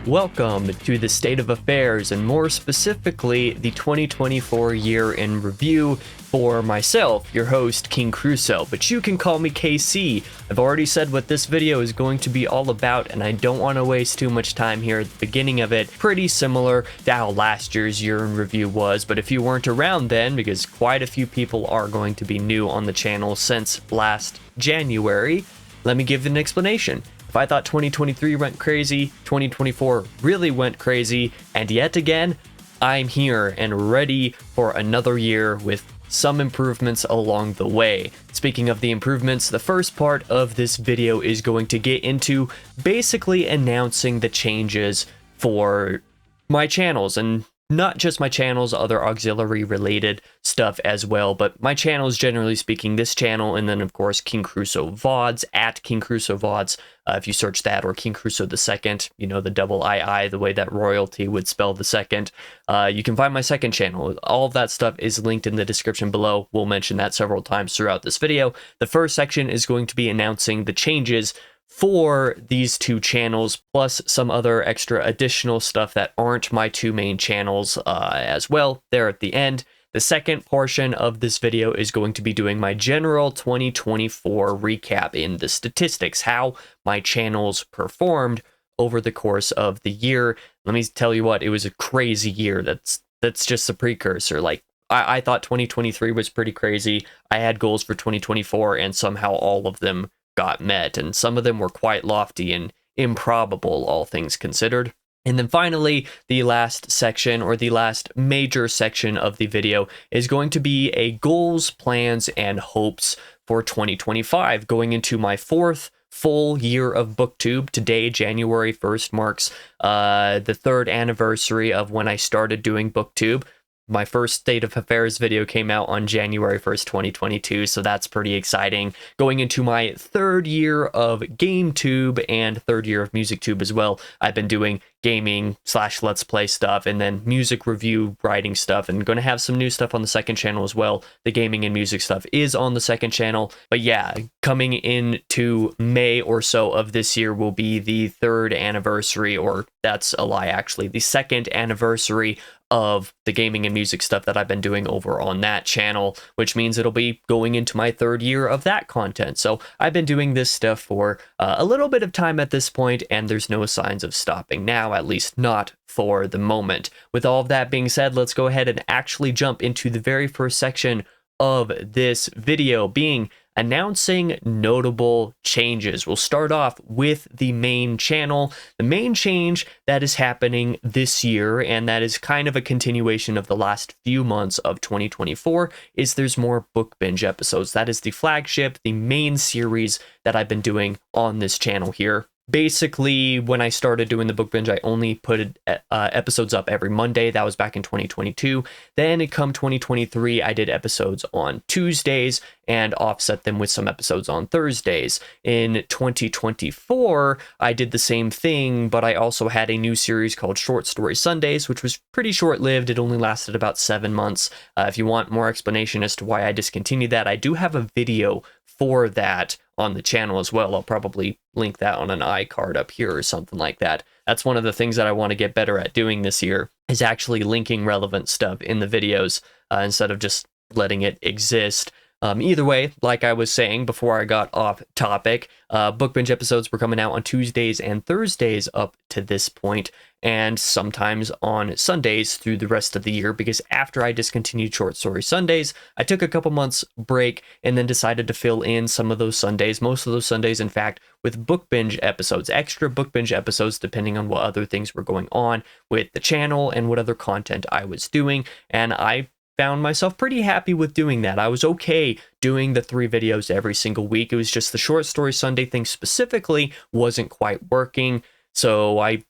Welcome to the State of Affairs, and more specifically, the 2024 year in review for myself, your host, King Crusoe, but you can call me KC. I've already said what this video is going to be all about, and I don't want to waste too much time here at the beginning of it. Pretty similar to how last year's year in review was, but if you weren't around then, because quite a few people are going to be new on the channel since last January, let me give an explanation. If I thought 2023 went crazy, 2024 really went crazy, and yet again, I'm here and ready for another year with some improvements along the way. Speaking of the improvements, the first part of this video is going to get into basically announcing the changes for my channels, and not just my channels, other auxiliary related stuff as well, but my channels generally speaking, this channel, and then of course King Crusoe VODs, at King Crusoe VODs, if you search that, or King Crusoe the second, you know, the double II, the way that royalty would spell the second. You can find my second channel. All of that stuff is linked in the description below. We'll mention that several times throughout this video. The first section is going to be announcing the changes for these two channels, plus some other extra additional stuff that aren't my two main channels as well there at the end. The second portion of this video is going to be doing my general 2024 recap in the statistics, how my channels performed over the course of the year. Let me tell you what, it was a crazy year. That's just a precursor. Like, I thought 2023 was pretty crazy. I had goals for 2024 and somehow all of them got met, and some of them were quite lofty and improbable, all things considered. And then finally, the last section, or the last major section of the video, is going to be a goals, plans, and hopes for 2025, going into my fourth full year of BookTube. Today, January 1st, marks the third anniversary of when I started doing BookTube. My first State of Affairs video came out on January 1st, 2022, so that's pretty exciting. Going into my third year of GameTube and third year of MusicTube as well. I've been doing gaming / let's play stuff, and then music review writing stuff, and going to have some new stuff on the second channel as well. The gaming and music stuff is on the second channel, but yeah, coming into May or so of this year will be the third anniversary, or that's a lie actually, the second anniversary of the gaming and music stuff that I've been doing over on that channel, which means it'll be going into my third year of that content. So I've been doing this stuff for a little bit of time at this point, and there's no signs of stopping now, at least not for the moment. With all of that being said, let's go ahead and actually jump into the very first section of this video, being announcing notable changes. We'll start off with the main channel. The main change that is happening this year, and that is kind of a continuation of the last few months of 2024, is there's more Book Binge episodes. That is the flagship, the main series that I've been doing on this channel here. Basically, when I started doing the Book Binge, I only put episodes up every Monday. That was back in 2022. Then come 2023, I did episodes on Tuesdays and offset them with some episodes on Thursdays. In 2024, I did the same thing, but I also had a new series called Short Story Sundays, which was pretty short-lived. It only lasted about 7 months. If you want more explanation as to why I discontinued that, I do have a video for that on the channel as well. I'll probably link that on an iCard up here or something like that. That's one of the things that I want to get better at doing this year, is actually linking relevant stuff in the videos instead of just letting it exist. Either way, like I was saying before I got off topic, Book Binge episodes were coming out on Tuesdays and Thursdays up to this point, and sometimes on Sundays through the rest of the year, because after I discontinued Short Story Sundays, I took a couple months break and then decided to fill in some of those Sundays, most of those Sundays, in fact, with Book Binge episodes, extra Book Binge episodes, depending on what other things were going on with the channel and what other content I was doing, and I found myself pretty happy with doing that. I was okay doing the 3 videos every single week. It was just the Short Story Sunday thing specifically wasn't quite working, so I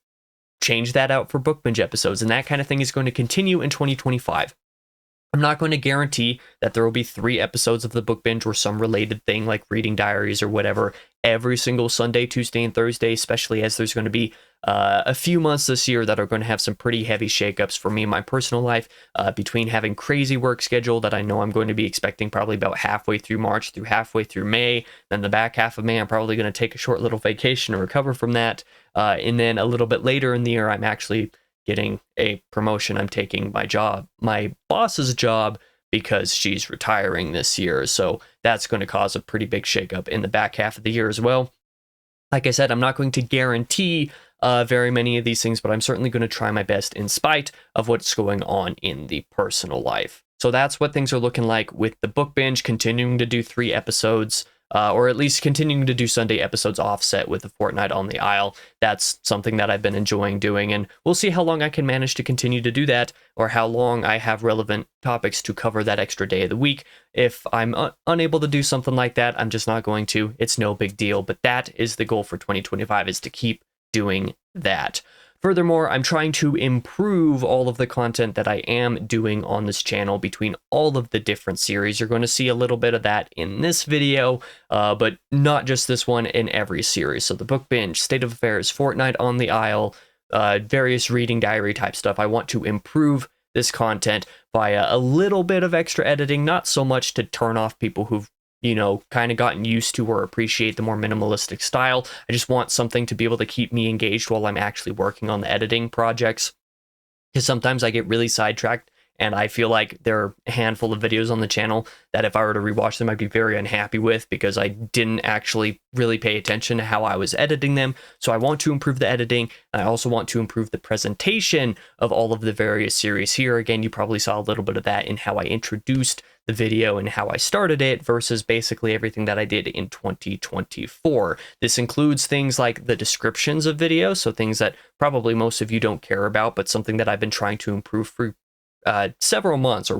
changed that out for Book Binge episodes, and that kind of thing is going to continue in 2025. I'm not going to guarantee that there will be 3 episodes of the book binge or some related thing like reading diaries or whatever every single Sunday, Tuesday, and Thursday, especially as there's going to be a few months this year that are going to have some pretty heavy shakeups for me in my personal life, between having crazy work schedule that I know I'm going to be expecting probably about halfway through March through halfway through May. Then the back half of May, I'm probably going to take a short little vacation to recover from that. And then a little bit later in the year, I'm actually getting a promotion. I'm taking my boss's job, because she's retiring this year. So that's going to cause a pretty big shakeup in the back half of the year as well. Like I said, I'm not going to guarantee very many of these things, but I'm certainly going to try my best in spite of what's going on in the personal life. So that's what things are looking like with the book binge, continuing to do 3 episodes, or at least continuing to do Sunday episodes offset with a fortnight on the Isle. That's something that I've been enjoying doing, and we'll see how long I can manage to continue to do that, or how long I have relevant topics to cover that extra day of the week. If I'm unable to do something like that, I'm just not going to. It's no big deal, but that is the goal for 2025, is to keep doing that. Furthermore, I'm trying to improve all of the content that I am doing on this channel between all of the different series. You're going to see a little bit of that in this video, but not just this one, in every series. So the book binge, State of Affairs, Fortnite on the Isle, various reading diary type stuff. I want to improve this content via a little bit of extra editing, not so much to turn off people who've kind of gotten used to or appreciate the more minimalistic style. I just want something to be able to keep me engaged while I'm actually working on the editing projects, because sometimes I get really sidetracked, and I feel like there are a handful of videos on the channel that if I were to rewatch them, I'd be very unhappy with, because I didn't actually really pay attention to how I was editing them. So I want to improve the editing. And I also want to improve the presentation of all of the various series here. Again, you probably saw a little bit of that in how I introduced the video and how I started it versus basically everything that I did in 2024. This includes things like the descriptions of videos, so things that probably most of you don't care about, but something that I've been trying to improve for several months, or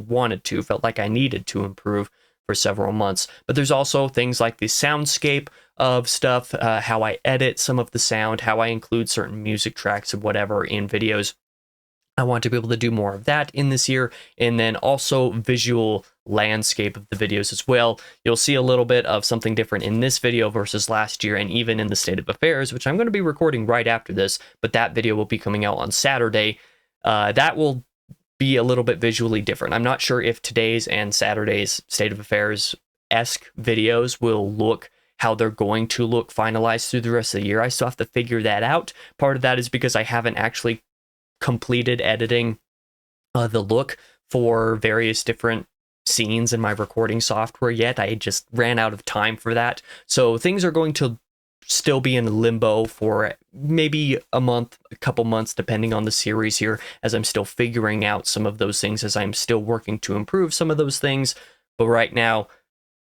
felt like I needed to improve for several months. But there's also things like the soundscape of stuff, how I edit some of the sound, how I include certain music tracks and whatever in videos. I want to be able to do more of that in this year, and then also visual landscape of the videos as well. You'll see a little bit of something different in this video versus last year, and even in the State of Affairs, which I'm going to be recording right after this, but that video will be coming out on Saturday. That will be a little bit visually different. I'm not sure if today's and Saturday's State of Affairs-esque videos will look how they're going to look finalized through the rest of the year. I still have to figure that out. Part of that is because I haven't actually completed editing the look for various different scenes in my recording software yet. I just ran out of time for that. So things are going to still be in limbo for maybe a month, a couple months, depending on the series here, as I'm still figuring out some of those things, as I'm still working to improve some of those things. But right now,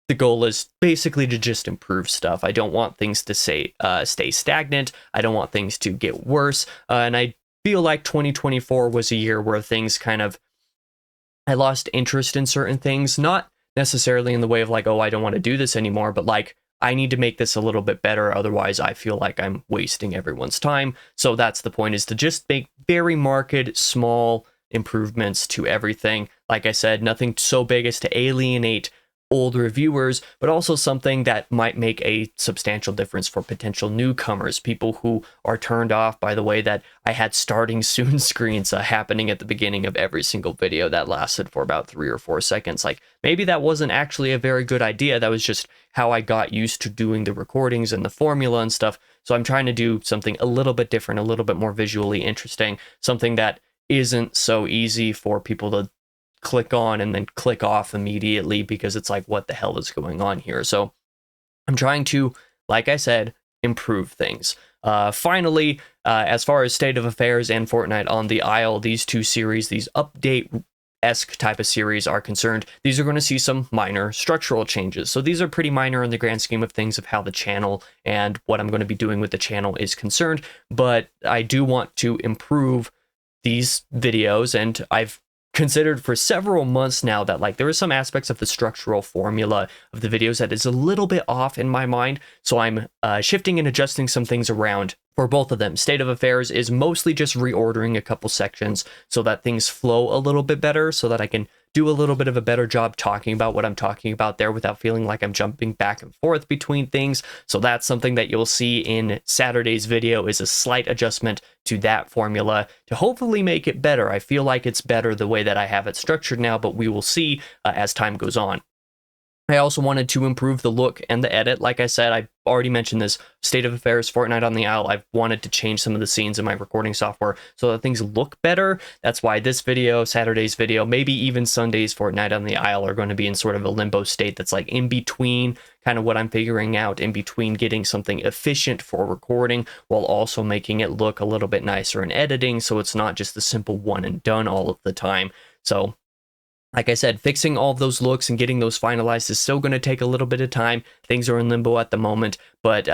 the goal is basically to just improve stuff. I don't want things to stay stagnant. I don't want things to get worse. And I feel like 2024 was a year where things I lost interest in certain things, not necessarily in the way of like, oh, I don't want to do this anymore, but like, I need to make this a little bit better. Otherwise, I feel like I'm wasting everyone's time. So that's the point, is to just make very marked, small improvements to everything. Like I said, nothing so big as to alienate old reviewers, but also something that might make a substantial difference for potential newcomers, people who are turned off by the way that I had starting soon screens happening at the beginning of every single video that lasted for about 3 or 4 seconds. Like, maybe that wasn't actually a very good idea. That was just how I got used to doing the recordings and the formula and stuff. So I'm trying to do something a little bit different, a little bit more visually interesting, something that isn't so easy for people to click on and then click off immediately, because it's like, what the hell is going on here? So I'm trying to, like I said, improve things. Finally, as far as State of Affairs and Fortnite on the Isle, these two series, these update-esque type of series are concerned, these are going to see some minor structural changes. So these are pretty minor in the grand scheme of things of how the channel and what I'm going to be doing with the channel is concerned, but I do want to improve these videos, and I've considered for several months now that like there are some aspects of the structural formula of the videos that is a little bit off in my mind. So I'm shifting and adjusting some things around for both of them. State of Affairs is mostly just reordering a couple sections so that things flow a little bit better, so that I can do a little bit of a better job talking about what I'm talking about there without feeling like I'm jumping back and forth between things. So that's something that you'll see in Saturday's video, is a slight adjustment to that formula to hopefully make it better. I feel like it's better the way that I have it structured now, but we will see as time goes on. I also wanted to improve the look and the edit. Like I said, I already mentioned this, State of Affairs, Fortnite on the Isle. I've wanted to change some of the scenes in my recording software so that things look better. That's why this video, Saturday's video, maybe even Sunday's Fortnite on the Isle are going to be in sort of a limbo state that's like in between kind of what I'm figuring out, in between getting something efficient for recording while also making it look a little bit nicer in editing, so it's not just the simple one and done all of the time. So like I said, fixing all of those looks and getting those finalized is still going to take a little bit of time. Things are in limbo at the moment, but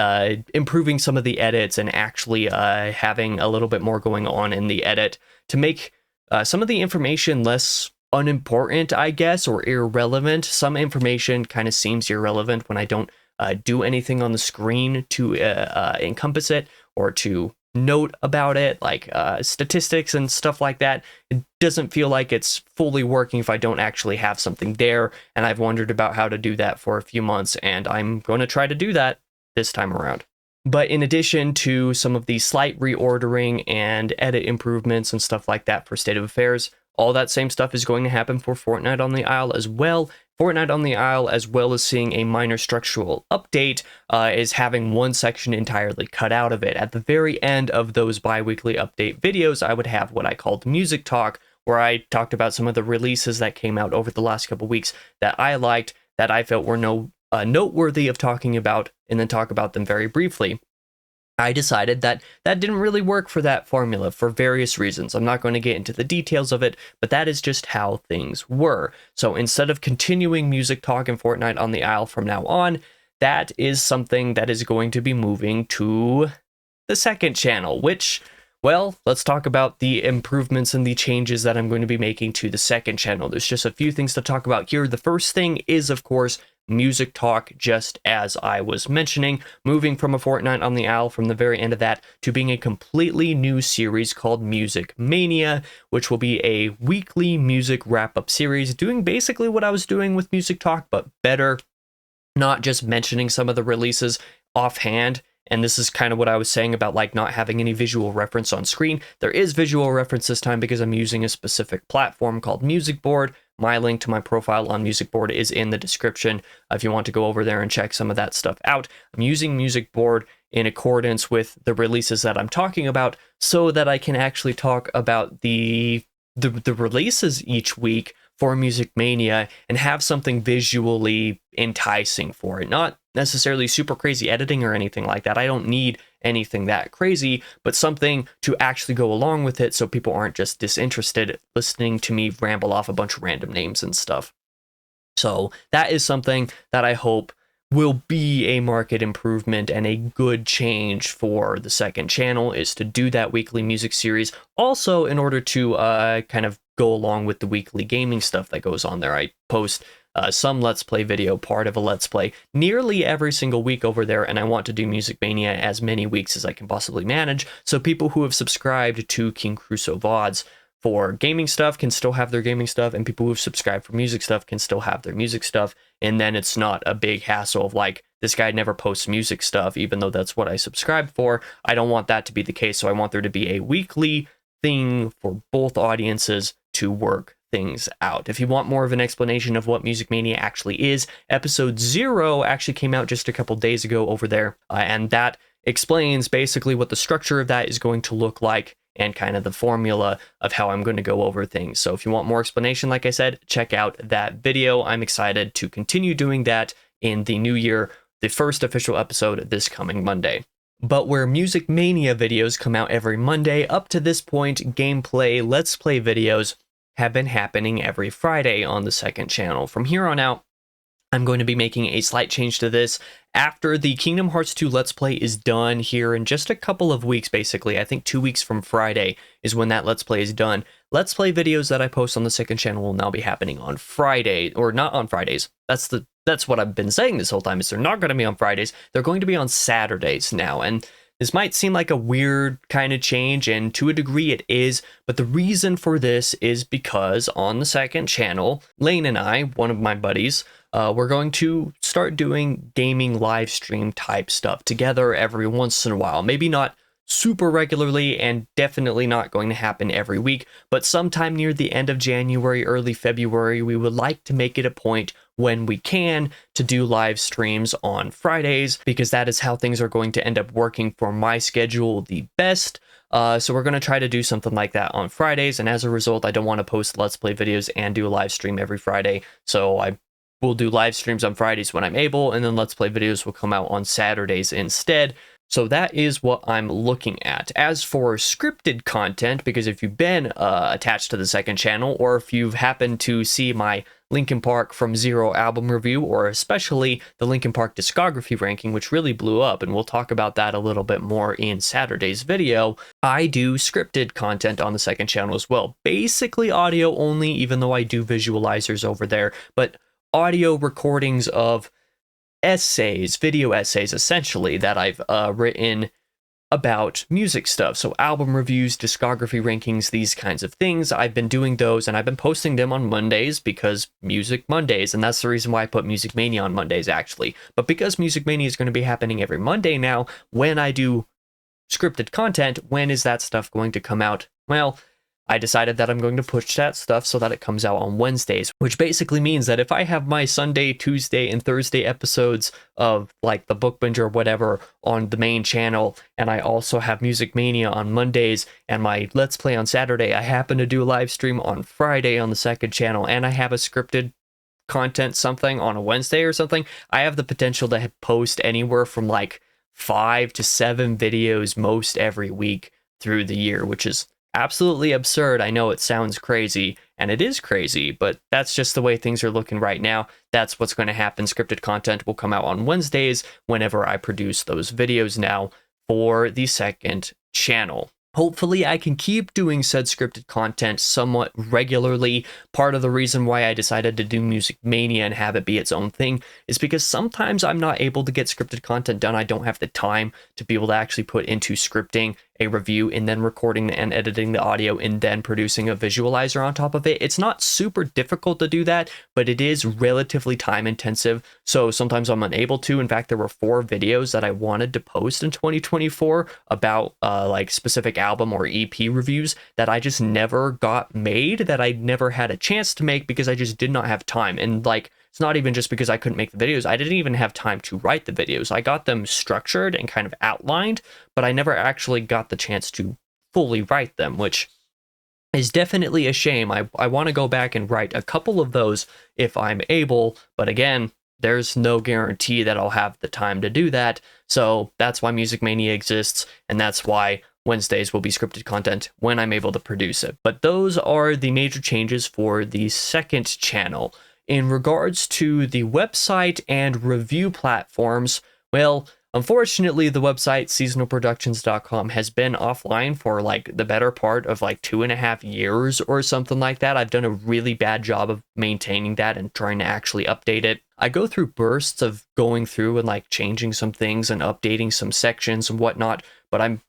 improving some of the edits and actually having a little bit more going on in the edit to make some of the information less unimportant, I guess, or irrelevant. Some information kind of seems irrelevant when I don't do anything on the screen to encompass it or to note about it, like statistics and stuff like that. It doesn't feel like it's fully working if I don't actually have something there, and I've wondered about how to do that for a few months, and I'm going to try to do that this time around. But in addition to some of the slight reordering and edit improvements and stuff like that for State of Affairs, all that same stuff is going to happen for Fortnite on the Isle as well. Fortnite on the Isle, as well as seeing a minor structural update, is having one section entirely cut out of it. At the very end of those bi-weekly update videos, I would have what I called Music Talk, where I talked about some of the releases that came out over the last couple weeks that I liked, that I felt were noteworthy of talking about, and then talk about them very briefly. I decided that that didn't really work for that formula for various reasons. I'm not going to get into the details of it, but that is just how things were. So instead of continuing Music Talk and Fortnite on the Isle from now on, that is something that is going to be moving to the second channel, which, well, let's talk about the improvements and the changes that I'm going to be making to the second channel. There's just a few things to talk about here. The first thing is, of course, Music Talk, just as I was mentioning, moving from a Fortnite on the Isle from the very end of that to being a completely new series called Music Mania, which will be a weekly music wrap-up series, doing basically what I was doing with Music Talk, but better, not just mentioning some of the releases offhand. And this is kind of what I was saying about like not having any visual reference on screen. There is visual reference this time because I'm using a specific platform called Music Board. My link to my profile on Music Board is in the description if you want to go over there and check some of that stuff out. I'm using Music Board in accordance with the releases that I'm talking about so that I can actually talk about the releases each week for Music Mania and have something visually enticing for it. Not necessarily super crazy editing or anything like that. I don't need anything that crazy, but something to actually go along with it so people aren't just disinterested listening to me ramble off a bunch of random names and stuff. So that is something that I hope will be a market improvement and a good change for the second channel, is to do that weekly music series. Also, in order to kind of go along with the weekly gaming stuff that goes on there, I post some Let's Play video, part of a Let's Play, nearly every single week over there, and I want to do Music Mania as many weeks as I can possibly manage, so people who have subscribed to King Crusoe VODs for gaming stuff can still have their gaming stuff, and people who have subscribed for music stuff can still have their music stuff, and then it's not a big hassle of like, this guy never posts music stuff, even though that's what I subscribe for. I don't want that to be the case, so I want there to be a weekly thing for both audiences to work things out. If you want more of an explanation of what Music Mania actually is, episode 0 actually came out just a couple days ago over there, and that explains basically what the structure of that is going to look like and kind of the formula of how I'm going to go over things. So if you want more explanation, like I said, check out that video. I'm excited to continue doing that in the new year, the first official episode this coming Monday. But where Music Mania videos come out every Monday, up to this point, gameplay, Let's Play videos have been happening every Friday on the second channel. From here on out, I'm going to be making a slight change to this. After the Kingdom Hearts 2 Let's Play is done here in just a couple of weeks, basically, I think 2 weeks from Friday is when that Let's Play is done. Let's Play videos that I post on the second channel will now be happening on Friday, or not on Fridays. That's what I've been saying this whole time, is they're not going to be on Fridays. They're going to be on Saturdays now, and This might seem like a weird kind of change, and to a degree it is, but the reason for this is because on the second channel, Lane and I, one of my buddies, we're going to start doing gaming live stream type stuff together every once in a while. Maybe not super regularly, and definitely not going to happen every week, but sometime near the end of January, early February, we would like to make it a point when we can to do live streams on Fridays, because that is how things are going to end up working for my schedule the best. So we're going to try to do something like that on Fridays, and as a result, I don't want to post Let's Play videos and do a live stream every Friday, so I will do live streams on Fridays when I'm able, and then Let's Play videos will come out on Saturdays instead. So that is what I'm looking at. As for scripted content, because if you've been attached to the second channel, or if you've happened to see my Linkin Park From Zero album review, or especially the Linkin Park discography ranking, which really blew up, and we'll talk about that a little bit more in Saturday's video, I do scripted content on the second channel as well. Basically audio only, even though I do visualizers over there, but audio recordings of essays, video essays, essentially, that I've written about music stuff. So album reviews, discography rankings, these kinds of things. I've been doing those, and I've been posting them on Mondays because Music Mondays, and that's the reason why I put Music Mania on Mondays, actually. But because Music Mania is going to be happening every Monday now, when I do scripted content, when is that stuff going to come out? Well, I decided that I'm going to push that stuff so that it comes out on Wednesdays, which basically means that if I have my Sunday, Tuesday, and Thursday episodes of like the Book Binge or whatever on the main channel, and I also have Music Mania on Mondays and my Let's Play on Saturday, I happen to do a live stream on Friday on the second channel, and I have a scripted content something on a Wednesday or something, I have the potential to post anywhere from like 5 to 7 videos most every week through the year, which is absolutely absurd. I know it sounds crazy, and it is crazy, but that's just the way things are looking right now. That's what's going to happen. Scripted content will come out on Wednesdays whenever I produce those videos now for the second channel. Hopefully I can keep doing said scripted content somewhat regularly. Part of the reason why I decided to do Music Mania and have it be its own thing is because sometimes I'm not able to get scripted content done. I don't have the time to be able to actually put into scripting a review and then recording and editing the audio and then producing a visualizer on top of it. It's not super difficult to do that, but it is relatively time intensive. So sometimes I'm unable to. In fact, there were 4 videos that I wanted to post in 2024 about like specific album or EP reviews that I just never got made, that I never had a chance to make because I just did not have time. And like, it's not even just because I couldn't make the videos. I didn't even have time to write the videos. I got them structured and kind of outlined, but I never actually got the chance to fully write them, which is definitely a shame. I want to go back and write a couple of those if I'm able, but again, there's no guarantee that I'll have the time to do that. So that's why Music Mania exists, and that's why Wednesdays will be scripted content when I'm able to produce it. But those are the major changes for the second channel. In regards to the website and review platforms, well, unfortunately, the website seasonalproductions.com has been offline for like the better part of like 2.5 years or something like that. I've done a really bad job of maintaining that and trying to actually update it. I go through bursts of going through and like changing some things and updating some sections and whatnot, but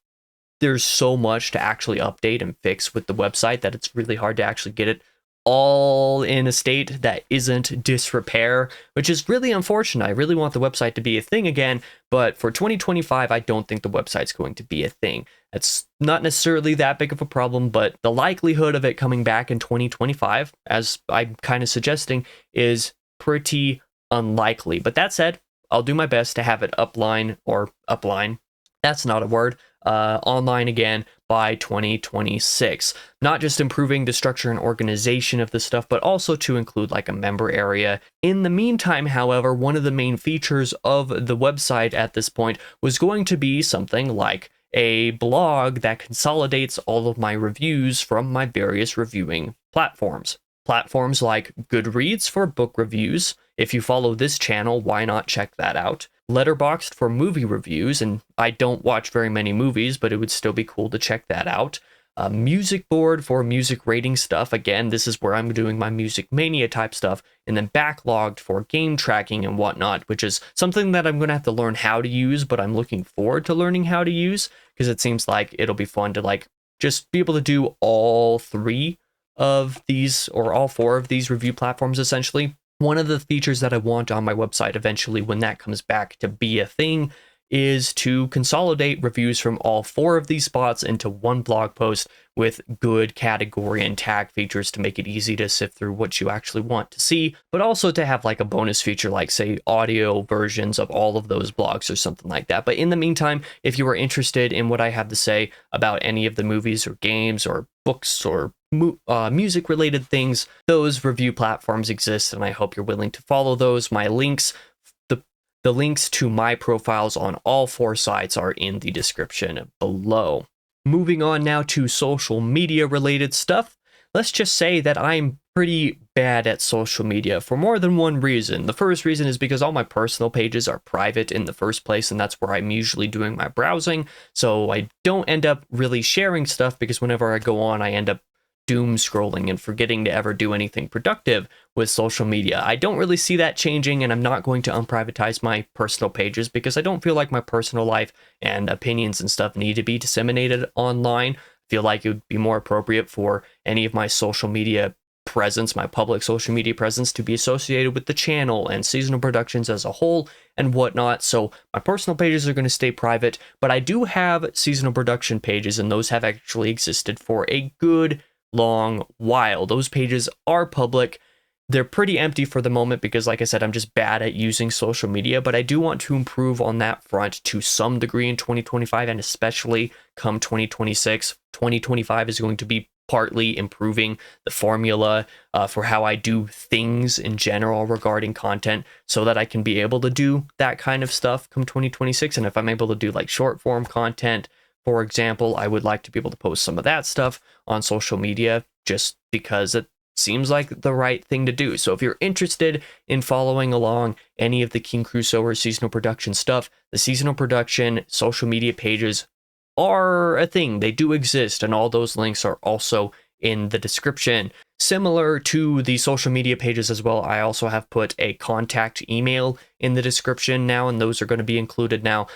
there's so much to actually update and fix with the website that it's really hard to actually get it all in a state that isn't disrepair, which is really unfortunate. I really want the website to be a thing again, but for 2025, I don't think the website's going to be a thing. It's not necessarily that big of a problem, but the likelihood of it coming back in 2025, as I'm kind of suggesting, is pretty unlikely. But that said, I'll do my best to have it upline, that's not a word, online again by 2026. Not just improving the structure and organization of the stuff, but also to include like a member area. In the meantime, however, one of the main features of the website at this point was going to be something like a blog that consolidates all of my reviews from my various reviewing platforms. Platforms like Goodreads for book reviews. If you follow this channel, why not check that out? Letterboxd for movie reviews, and I don't watch very many movies, but it would still be cool to check that out. a music board for music rating stuff. Again, this is where I'm doing my Music Mania type stuff, and then backlogged for game tracking and whatnot, which is something that I'm going to have to learn how to use, but I'm looking forward to learning how to use because it seems like it'll be fun to like just be able to do all three of these or all four of these review platforms essentially. One of the features that I want on my website eventually when that comes back to be a thing is to consolidate reviews from all four of these spots into one blog post with good category and tag features to make it easy to sift through what you actually want to see, but also to have like a bonus feature like say audio versions of all of those blogs or something like that. But in the meantime, if you are interested in what I have to say about any of the movies or games or books or music related things, those review platforms exist, and I hope you're willing to follow those. My links, the links to my profiles on all four sites are in the description below. Moving on now to social media related stuff. Let's just say that I'm pretty bad at social media for more than one reason. The first reason is because all my personal pages are private in the first place, and that's where I'm usually doing my browsing. So I don't end up really sharing stuff because whenever I go on, I end up doom scrolling and forgetting to ever do anything productive with social media. I don't really see that changing, and I'm not going to unprivatize my personal pages because I don't feel like my personal life and opinions and stuff need to be disseminated online. I feel like it would be more appropriate for any of my social media presence, my public social media presence, to be associated with the channel and seasonal productions as a whole and whatnot. So my personal pages are going to stay private, but I do have seasonal production pages, and those have actually existed for a good long while. Those pages are public. They're pretty empty for the moment because, like I said, I'm just bad at using social media, but I do want to improve on that front to some degree in 2025, and especially come 2026. 2025 is going to be partly improving the formula for how I do things in general regarding content so that I can be able to do that kind of stuff come 2026. And if I'm able to do like short form content, for example, I would like to be able to post some of that stuff on social media just because it seems like the right thing to do. So if you're interested in following along any of the King Crusoe or seasonal production stuff, the seasonal production social media pages are a thing. They do exist, and all those links are also in the description. Similar to the social media pages as well, I also have put a contact email in the description now, and those are going to be included now.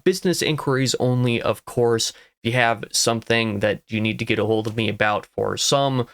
Business inquiries only, of course. If you have something that you need to get a hold of me about for some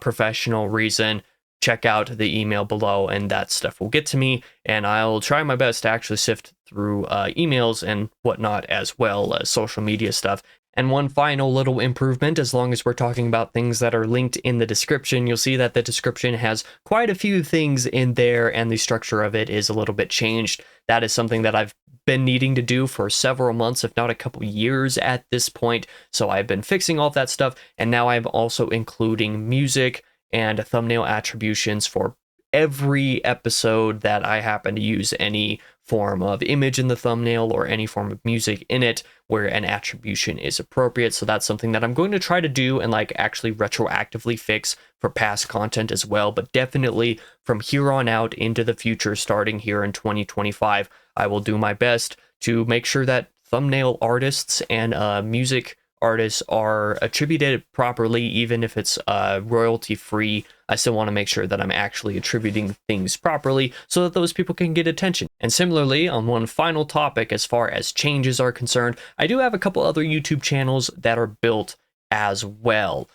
professional reason, check out the email below, and that stuff will get to me, and I'll try my best to actually sift through emails and whatnot as well as social media stuff. And one final little improvement, as long as we're talking about things that are linked in the description, you'll see that the description has quite a few things in there, and the structure of it is a little bit changed. That is something that I've been needing to do for several months, if not a couple years at this point. So I've been fixing all of that stuff, and now I'm also including music and thumbnail attributions for every episode that I happen to use any form of image in the thumbnail or any form of music in it where an attribution is appropriate. So that's something that I'm going to try to do and like actually retroactively fix for past content as well. But definitely from here on out into the future, starting here in 2025, I will do my best to make sure that thumbnail artists and music artists are attributed properly, even if it's royalty free. I still want to make sure that I'm actually attributing things properly so that those people can get attention. And similarly, on one final topic, as far as changes are concerned, I do have a couple other YouTube channels that are built as well.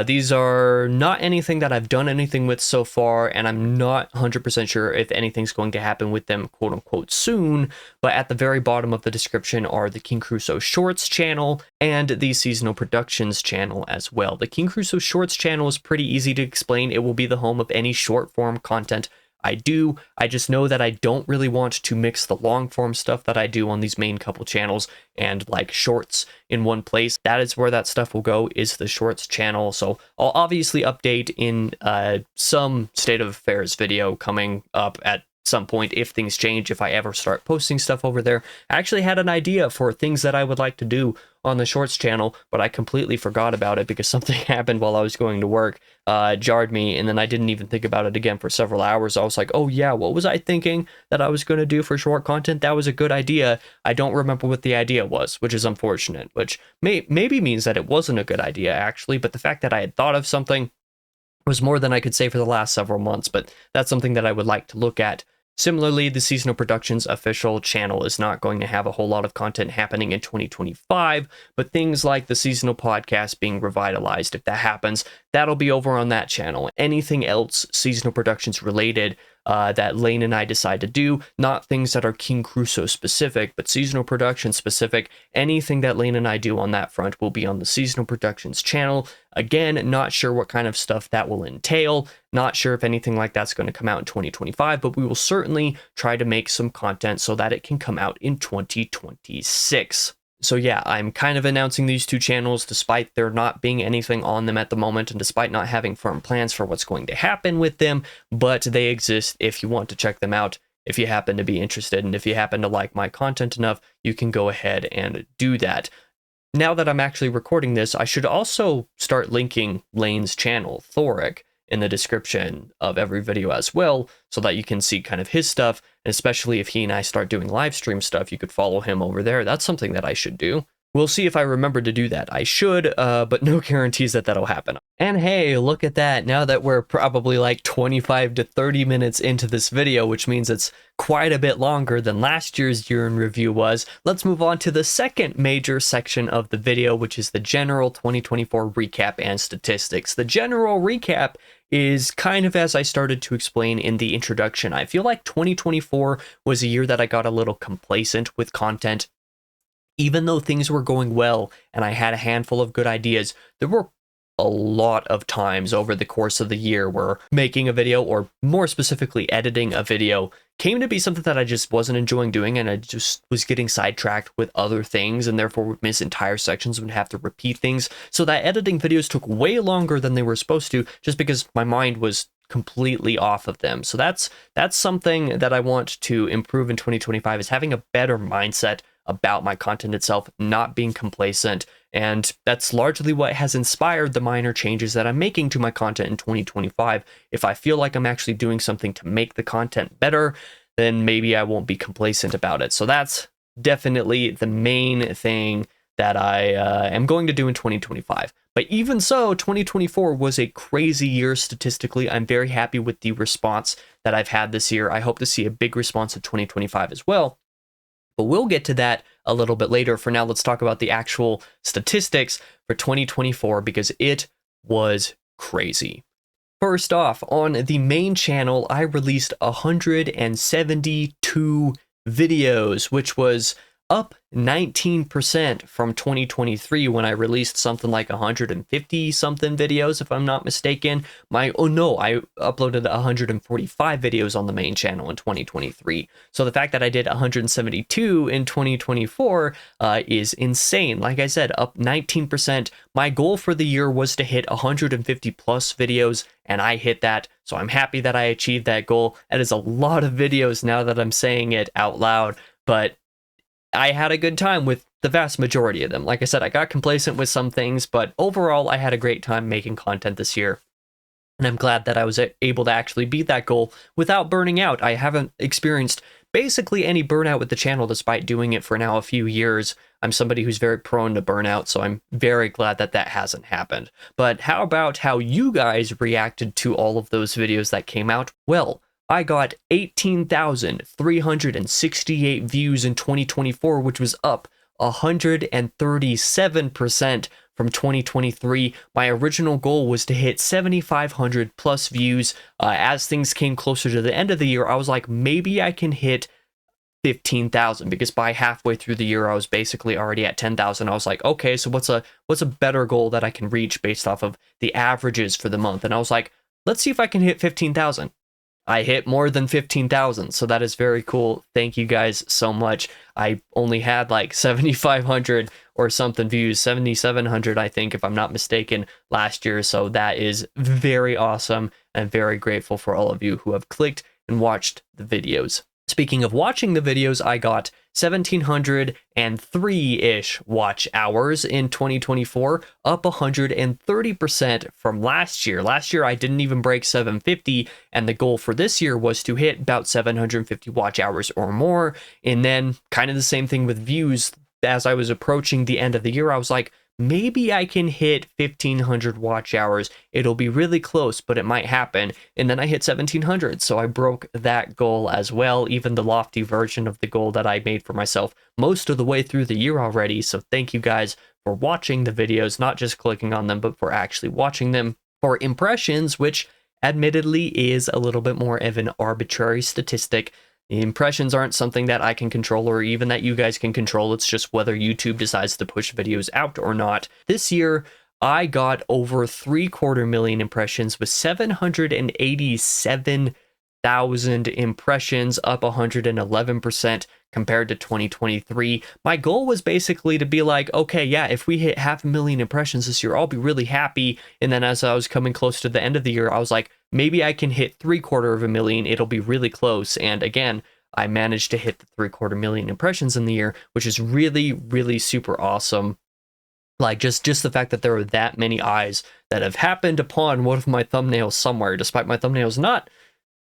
These are not anything that I've done anything with so far, and I'm not 100% sure if anything's going to happen with them quote unquote soon, but at the very bottom of the description are the King Crusoe Shorts channel and the Seasonal Productions channel as well. The King Crusoe Shorts channel is pretty easy to explain. It will be the home of any short form content I do. I just know that I don't really want to mix the long form stuff that I do on these main couple channels and like shorts in one place. That is where that stuff will go, is the shorts channel. So I'll obviously update in some state of affairs video coming up at some point if things change, if I ever start posting stuff over there. I actually had an idea for things that I would like to do on the Shorts channel, but I completely forgot about it because something happened while I was going to work, jarred me, and then I didn't even think about it again for several hours. I was like, oh yeah, what was I thinking that I was going to do for short content? That was a good idea. I don't remember what the idea was, which is unfortunate, which maybe means that it wasn't a good idea actually, but the fact that I had thought of something was more than I could say for the last several months, but that's something that I would like to look at. Similarly, the Seasonal Productions official channel is not going to have a whole lot of content happening in 2025, but things like the seasonal podcast being revitalized, if that happens, that'll be over on that channel. Anything else Seasonal Productions related that Lane and I decide to do, not things that are King Crusoe specific, but Seasonal Productions specific, anything that Lane and I do on that front will be on the Seasonal Productions channel. Again, not sure what kind of stuff that will entail, not sure if anything like that's going to come out in 2025, but we will certainly try to make some content so that it can come out in 2026. So yeah, I'm kind of announcing these two channels despite there not being anything on them at the moment and despite not having firm plans for what's going to happen with them, but they exist if you want to check them out, if you happen to be interested, and if you happen to like my content enough, you can go ahead and do that. Now that I'm actually recording this, I should also start linking Lane's channel, Thoric, in the description of every video as well, so that you can see kind of his stuff, and especially if he and I start doing live stream stuff, you could follow him over there. That's something that I should do. We'll see if I remember to do that. I should, but no guarantees that that'll happen. And hey, look at that. Now that we're probably like 25 to 30 minutes into this video, which means it's quite a bit longer than last year's year in review was, let's move on to the second major section of the video, which is the general 2024 recap and statistics. The general recap is kind of as I started to explain in the introduction. I feel like 2024 was a year that I got a little complacent with content. Even though things were going well and I had a handful of good ideas, there were a lot of times over the course of the year where making a video, or more specifically editing a video, came to be something that I just wasn't enjoying doing, and I just was getting sidetracked with other things and therefore would miss entire sections and would have to repeat things. So that editing videos took way longer than they were supposed to, just because my mind was completely off of them. So that's something that I want to improve in 2025, is having a better mindset about my content itself, not being complacent, and that's largely what has inspired the minor changes that I'm making to my content in 2025. If I feel like I'm actually doing something to make the content better, then maybe I won't be complacent about it. So that's definitely the main thing that I am going to do in 2025. But even so, 2024 was a crazy year statistically. I'm very happy with the response that I've had this year. I hope to see a big response in 2025 as well. But we'll get to that a little bit later. For now, let's talk about the actual statistics for 2024, because it was crazy. First off, on the main channel, I released 172 videos, which was up 19% from 2023 when I released something like 150 something videos, if I'm not mistaken. I uploaded 145 videos on the main channel in 2023. So the fact that I did 172 in 2024 is insane. Like I said, up 19%. My goal for the year was to hit 150 plus videos, and I hit that. So I'm happy that I achieved that goal. That is a lot of videos now that I'm saying it out loud, but I had a good time with the vast majority of them. Like I said, I got complacent with some things, but overall, I had a great time making content this year. And I'm glad that I was able to actually beat that goal without burning out. I haven't experienced basically any burnout with the channel despite doing it for now a few years. I'm somebody who's very prone to burnout, so I'm very glad that that hasn't happened. But how about how you guys reacted to all of those videos that came out? Well, I got 18,368 views in 2024, which was up 137% from 2023. My original goal was to hit 7,500 plus views. As things came closer to the end of the year, I was like, maybe I can hit 15,000, because by halfway through the year, I was basically already at 10,000. I was like, okay, so what's a better goal that I can reach based off of the averages for the month? And I was like, let's see if I can hit 15,000. I hit more than 15,000, so that is very cool. Thank you guys so much. I only had like 7,500 or something views, 7,700 I think, if I'm not mistaken, last year. So that is very awesome, and very grateful for all of you who have clicked and watched the videos. Speaking of watching the videos, I got 1,703-ish watch hours in 2024, up 130% from last year. Last year, I didn't even break 750, and the goal for this year was to hit about 750 watch hours or more. And then kind of the same thing with views. As I was approaching the end of the year, I was like, maybe I can hit 1,500 watch hours. It'll be really close, but it might happen. And then I hit 1,700, so I broke that goal as well, even the lofty version of the goal that I made for myself most of the way through the year already. So thank you guys for watching the videos, not just clicking on them, but for actually watching them. For impressions, which admittedly is a little bit more of an arbitrary statistic. The impressions aren't something that I can control or even that you guys can control. It's just whether YouTube decides to push videos out or not. This year, I got over 750,000 impressions with 787,000 impressions, up 111% compared to 2023. My goal was basically to be like, okay, yeah, if we hit 500,000 impressions this year, I'll be really happy. And then as I was coming close to the end of the year, I was like, maybe I can hit 750,000. It'll be really close. And again, I managed to hit the 750,000 impressions in the year, which is really, really super awesome. Like just the fact that there are that many eyes that have happened upon one of my thumbnails somewhere, despite my thumbnails not,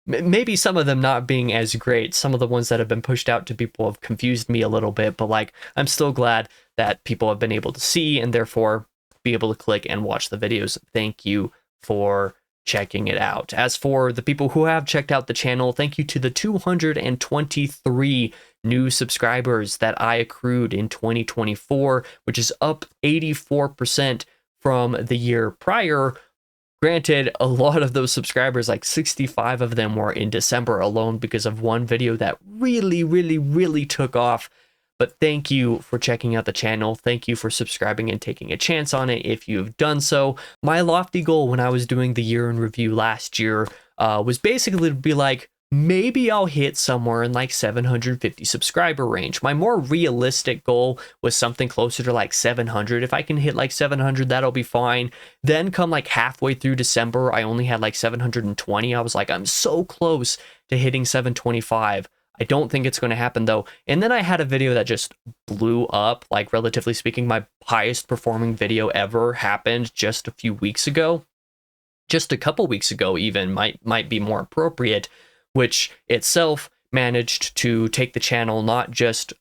maybe some of them not being as great. Some of the ones that have been pushed out to people have confused me a little bit, but like, I'm still glad that people have been able to see and therefore be able to click and watch the videos. Thank you for checking it out. As for the people who have checked out the channel, thank you to the 223 new subscribers that I accrued in 2024, which is up 84% from the year prior. Granted, a lot of those subscribers, like 65 of them, were in December alone because of one video that really took off. But thank you for checking out the channel. Thank you for subscribing and taking a chance on it if you've done so. My lofty goal when I was doing the year in review last year was basically to be like, maybe I'll hit somewhere in like 750 subscriber range. My more realistic goal was something closer to like 700. If I can hit like 700, that'll be fine. Then come like halfway through December, I only had like 720. I was like, I'm so close to hitting 725. I don't think it's going to happen though. And then I had a video that just blew up. Like, relatively speaking, my highest performing video ever happened just a few weeks ago. Just a couple weeks ago even might be more appropriate, which itself managed to take the channel not just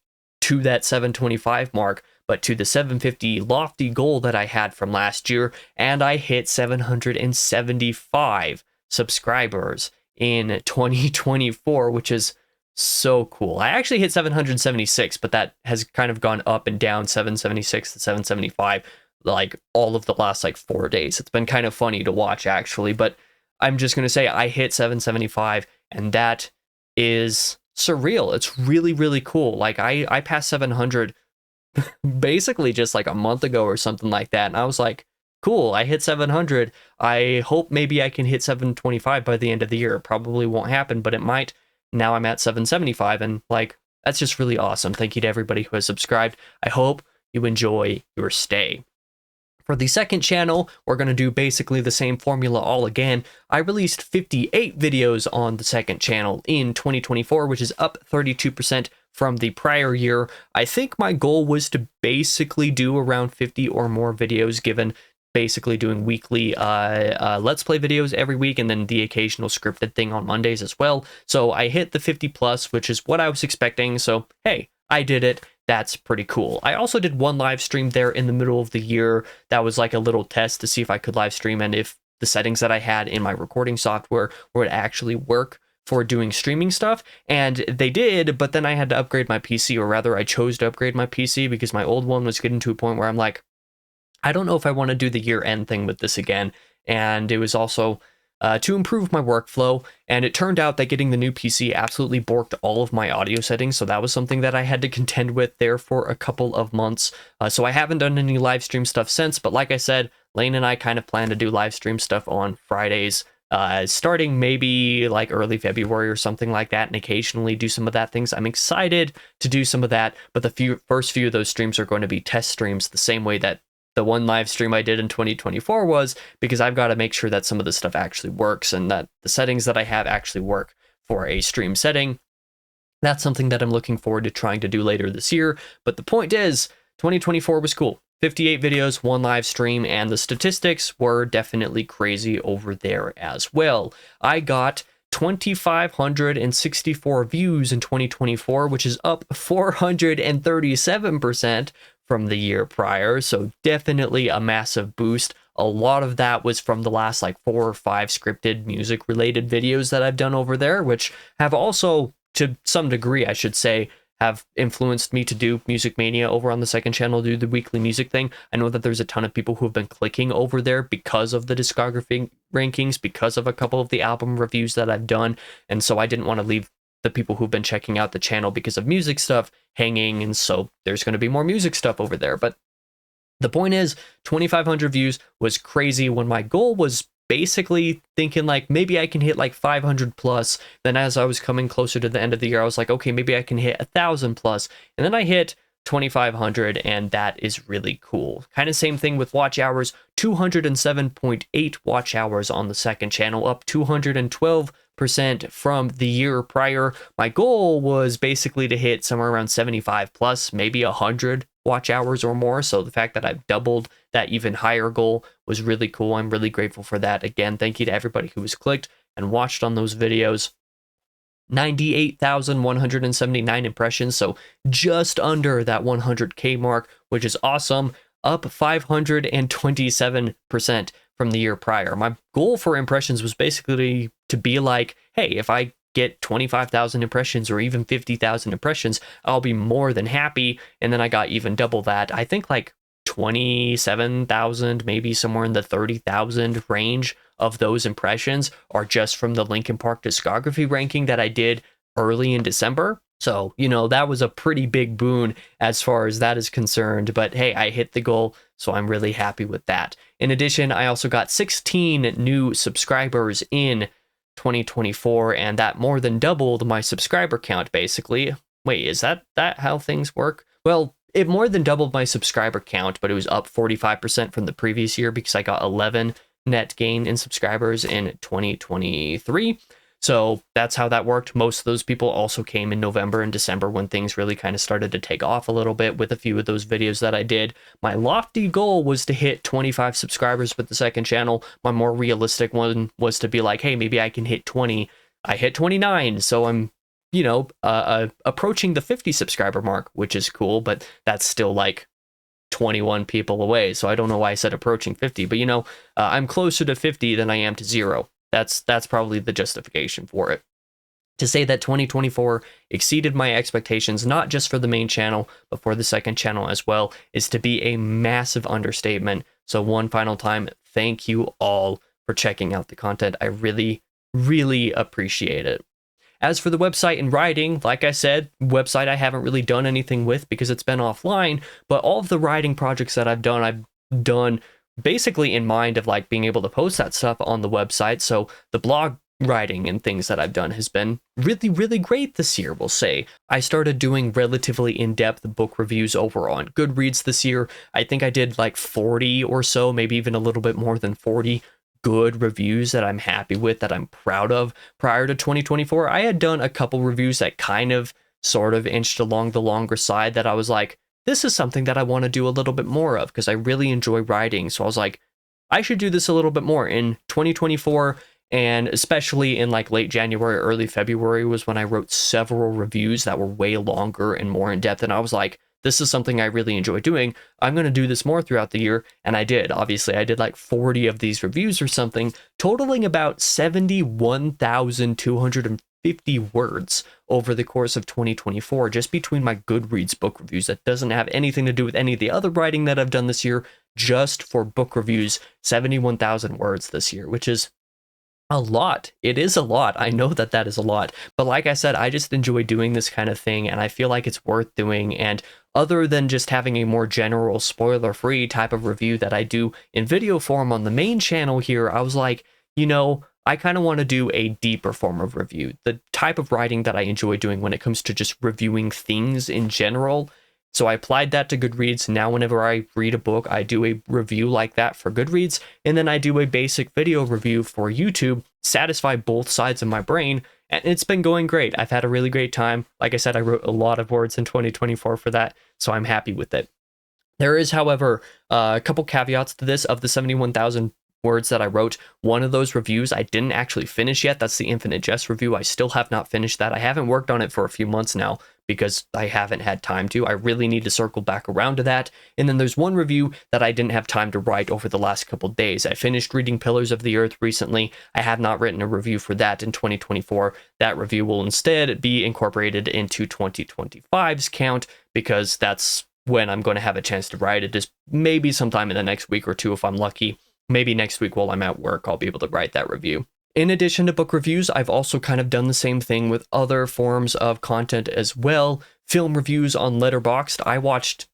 to that 725 mark, but to the 750 lofty goal that I had from last year. And I hit 775 subscribers in 2024, which is so cool. I actually hit 776, but that has kind of gone up and down, 776 to 775, like all of the last like 4 days. It's been kind of funny to watch actually, but I'm just going to say I hit 775 and that is surreal. It's really cool. Like I passed 700 basically just like a month ago or something like that. And I was like, cool, I hit 700. I hope maybe I can hit 725 by the end of the year. It probably won't happen, but it might. Now I'm at 775 and like, that's just really awesome. Thank you to everybody who has subscribed. I hope you enjoy your stay. For the second channel, we're going to do basically the same formula all again. I released 58 videos on the second channel in 2024, which is up 32% from the prior year. I think my goal was to basically do around 50 or more videos, given basically doing weekly Let's Play videos every week and then the occasional scripted thing on Mondays as well. So I hit the 50 plus, which is what I was expecting. So, hey, I did it. That's pretty cool. I also did one live stream there in the middle of the year. That was like a little test to see if I could live stream and if the settings that I had in my recording software would actually work for doing streaming stuff. And they did, but then I had to upgrade my PC, or rather I chose to upgrade my PC because my old one was getting to a point where I'm like, I don't know if I want to do the year-end thing with this again. And it was also to improve my workflow. And it turned out that getting the new PC absolutely borked all of my audio settings. So that was something that I had to contend with there for a couple of months. So I haven't done any live stream stuff since. But like I said, Lane and I kind of plan to do live stream stuff on Fridays, starting maybe like early February or something like that, and occasionally do some of that things. I'm excited to do some of that. But the first few of those streams are going to be test streams, the same way that the one live stream I did in 2024 was, because I've got to make sure that some of this stuff actually works and that the settings that I have actually work for a stream setting. That's something that I'm looking forward to trying to do later this year. But the point is, 2024 was cool. 58 videos, 1 live stream, and the statistics were definitely crazy over there as well. I got 2,564 views in 2024, which is up 437% from the year prior. So definitely a massive boost. A lot of that was from the last like 4 or 5 scripted music related videos that I've done over there, which have also, to some degree, I should say, have influenced me to do Music Mania over on the second channel, do the weekly music thing. I know that there's a ton of people who have been clicking over there because of the discography rankings, because of a couple of the album reviews that I've done. And so I didn't want to leave the people who've been checking out the channel because of music stuff hanging. And so there's going to be more music stuff over there. But the point is, 2,500 views was crazy when my goal was basically thinking like maybe I can hit like 500 plus. Then as I was coming closer to the end of the year, I was like, okay, maybe I can hit 1,000 plus. And then I hit 2,500, and that is really cool. Kind of same thing with watch hours, 207.8 watch hours on the second channel, up 212% from the year prior. My goal was basically to hit somewhere around 75 plus, maybe 100 watch hours or more. So the fact that I've doubled that even higher goal was really cool. I'm really grateful for that. Again, thank you to everybody who has clicked and watched on those videos. 98,179 impressions, so just under that 100K mark, which is awesome, up 527% from the year prior. My goal for impressions was basically to be like, hey, if I get 25,000 impressions or even 50,000 impressions, I'll be more than happy. And then I got even double that. I think like 27,000, maybe somewhere in the 30,000 range of those impressions are just from the Linkin Park discography ranking that I did early in December. So, you know, that was a pretty big boon as far as that is concerned. But hey, I hit the goal, so I'm really happy with that. In addition, I also got 16 new subscribers in 2024, and that more than doubled my subscriber count, basically. Wait, is that how things work? Well, it more than doubled my subscriber count, but it was up 45% from the previous year because I got 11 net gain in subscribers in 2023. So that's how that worked. Most of those people also came in November and December when things really kind of started to take off a little bit with a few of those videos that I did. My lofty goal was to hit 25 subscribers with the second channel. My more realistic one was to be like, hey, maybe I can hit 20. I hit 29, so I'm, you know, approaching the 50 subscriber mark, which is cool, but that's still like 21 people away. So I don't know why I said approaching 50, but you know, I'm closer to 50 than I am to 0. That's probably the justification for it. To say that 2024 exceeded my expectations, not just for the main channel, but for the second channel as well, is to be a massive understatement. So one final time, thank you all for checking out the content. I really, really appreciate it. As for the website and writing, like I said, website I haven't really done anything with because it's been offline, but all of the writing projects that I've done basically in mind of like being able to post that stuff on the website. So the blog writing and things that I've done has been really, really great this year, we'll say. I started doing relatively in-depth book reviews over on Goodreads this year. I think I did like 40 or so, maybe even a little bit more than 40 good reviews that I'm happy with, that I'm proud of. Prior to 2024, I had done a couple reviews that kind of sort of inched along the longer side that I was like, this is something that I want to do a little bit more of because I really enjoy writing. So I was like, I should do this a little bit more in 2024. And especially in like late January, early February was when I wrote several reviews that were way longer and more in depth. And I was like, this is something I really enjoy doing. I'm going to do this more throughout the year. And I did. Obviously, I did like 40 of these reviews or something, totaling about 71,250 words over the course of 2024, just between my Goodreads book reviews. That doesn't have anything to do with any of the other writing that I've done this year, just for book reviews, 71,000 words this year, which is a lot. It is a lot. I know that that is a lot. But like I said, I just enjoy doing this kind of thing, and I feel like it's worth doing. And other than just having a more general spoiler-free type of review that I do in video form on the main channel here, I was like, you know, I kind of want to do a deeper form of review, the type of writing that I enjoy doing when it comes to just reviewing things in general. So I applied that to Goodreads. Now whenever I read a book, I do a review like that for Goodreads, and then I do a basic video review for YouTube, satisfy both sides of my brain, and it's been going great. I've had a really great time. Like I said, I wrote a lot of words in 2024 for that, so I'm happy with it. There is, however, a couple caveats to this. Of the 71,000 words that I wrote, one of those reviews I didn't actually finish yet. That's the Infinite Jest review. I still have not finished that. I haven't worked on it for a few months now because I haven't had time to. I really need to circle back around to that. And then there's one review that I didn't have time to write over the last couple days. I finished reading Pillars of the Earth recently. I have not written a review for that in 2024. That review will instead be incorporated into 2025's count because that's when I'm going to have a chance to write it, is maybe sometime in the next week or two if I'm lucky. Maybe next week while I'm at work, I'll be able to write that review. In addition to book reviews, I've also kind of done the same thing with other forms of content as well. Film reviews on Letterboxd. I watched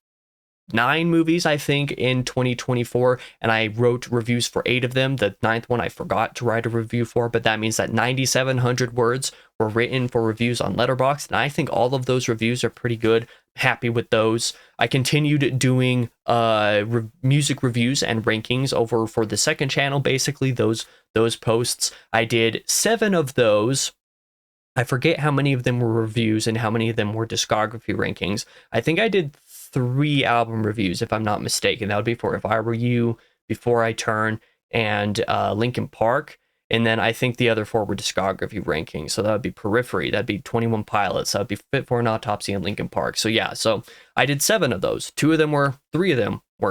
9 movies, I think, in 2024, and I wrote reviews for 8 of them. The 9th one I forgot to write a review for, but that means that 9,700 words were written for reviews on Letterboxd, and I think all of those reviews are pretty good. Happy with those. I continued doing music reviews and rankings over for the second channel. Basically, those posts, I did 7 of those. I forget how many of them were reviews and how many of them were discography rankings. I think I did 3 album reviews, if I'm not mistaken. That would be for If I Were You, Before I Turn, and Linkin Park. And then I think the other 4 were discography rankings. So that would be Periphery, that'd be 21 Pilots, that would be Fit for an Autopsy, and Linkin Park. So yeah, so I did 7 of those. 3 of them were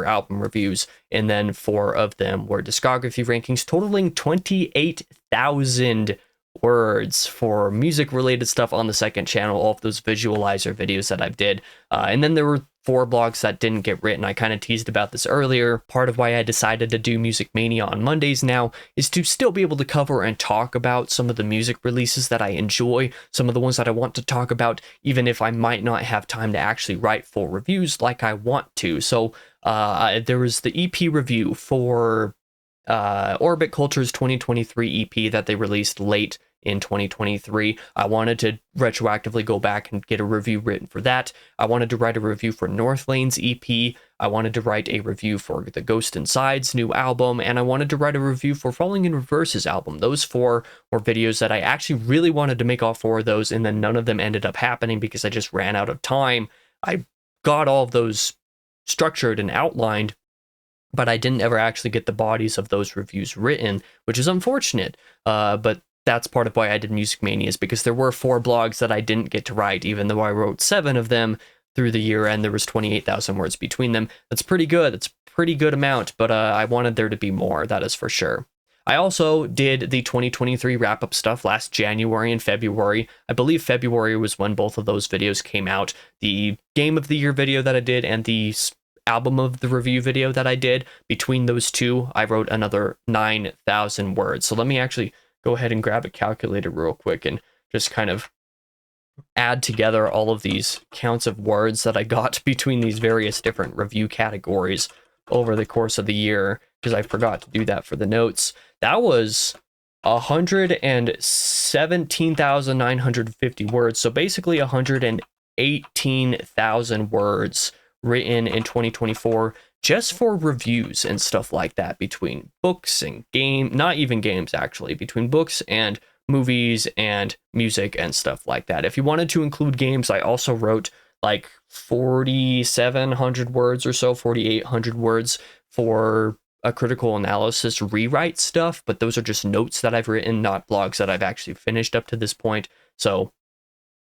album reviews, and then 4 of them were discography rankings, totaling 28,000 words for music related stuff on the second channel, all of those visualizer videos that I did. And then there were 4 blogs that didn't get written. I kind of teased about this earlier. Part of why I decided to do Music Mania on Mondays now is to still be able to cover and talk about some of the music releases that I enjoy, some of the ones that I want to talk about, even if I might not have time to actually write full reviews like I want to. So there was the EP review for Orbit Culture's 2023 EP that they released late in 2023. I wanted to retroactively go back and get a review written for that. I wanted to write a review for Northlane's EP. I wanted to write a review for the Ghost Inside's new album, and I wanted to write a review for Falling in Reverse's album. Those 4 were videos that I actually really wanted to make all 4 of those, and then none of them ended up happening because I just ran out of time. I got all of those structured and outlined, but I didn't ever actually get the bodies of those reviews written, which is unfortunate. But that's part of why I did Music Mania, is because there were 4 blogs that I didn't get to write, even though I wrote 7 of them through the year, and there was 28,000 words between them. That's pretty good. It's a pretty good amount, but I wanted there to be more, that is for sure. I also did the 2023 wrap-up stuff last January and February. I believe February was when both of those videos came out. The Game of the Year video that I did and the Album of the Review video that I did. Between those 2, I wrote another 9,000 words. So let me actually go ahead and grab a calculator real quick and just kind of add together all of these counts of words that I got between these various different review categories over the course of the year, because I forgot to do that for the notes. That was 117,950 words. So basically 118,000 words written in 2024 just for reviews and stuff like that, between books and not even games actually, between books and movies and music and stuff like that. If you wanted to include games, I also wrote like 4,700 words or so, 4,800 words for a critical analysis rewrite stuff, but those are just notes that I've written, not blogs that I've actually finished up to this point. So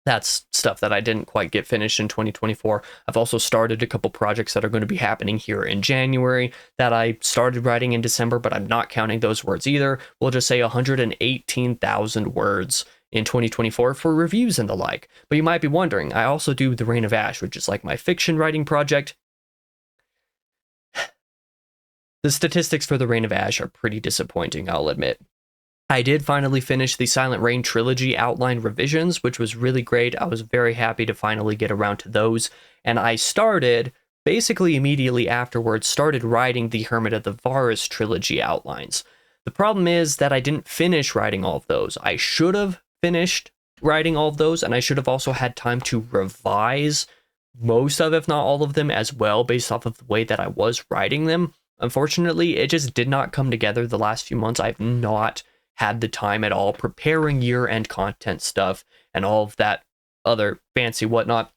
that's stuff that I didn't quite get finished in 2024. I've also started a couple projects that are going to be happening here in January that I started writing in December, but I'm not counting those words either. We'll just say 118,000 words in 2024 for reviews and the like. But you might be wondering, I also do The Reign of Ash, which is like my fiction writing project. The statistics for The Reign of Ash are pretty disappointing, I'll admit. I did finally finish the Silent Reign trilogy outline revisions, which was really great. I was very happy to finally get around to those. And I started, basically immediately afterwards, started writing the Hermit of the Varus trilogy outlines. The problem is that I didn't finish writing all of those. I should have finished writing all of those, and I should have also had time to revise most of, if not all of them as well, based off of the way that I was writing them. Unfortunately, it just did not come together the last few months. I've not had the time at all preparing year-end content stuff and all of that other fancy whatnot.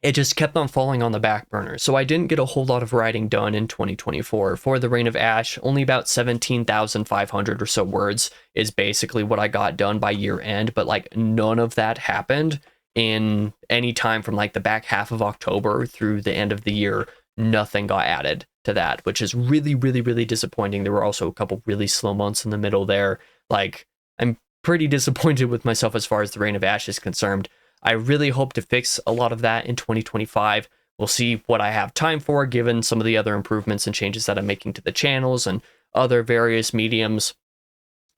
It just kept on falling on the back burner. So I didn't get a whole lot of writing done in 2024. For the Reign of Ash, only about 17,500 or so words is basically what I got done by year end, but like none of that happened in any time from like the back half of October through the end of the year. Nothing got added to that, which is really, really, really disappointing. There were also a couple really slow months in the middle there. Like, I'm pretty disappointed with myself as far as the Reign of Ash is concerned. I really hope to fix a lot of that in 2025. We'll see what I have time for, given some of the other improvements and changes that I'm making to the channels and other various mediums.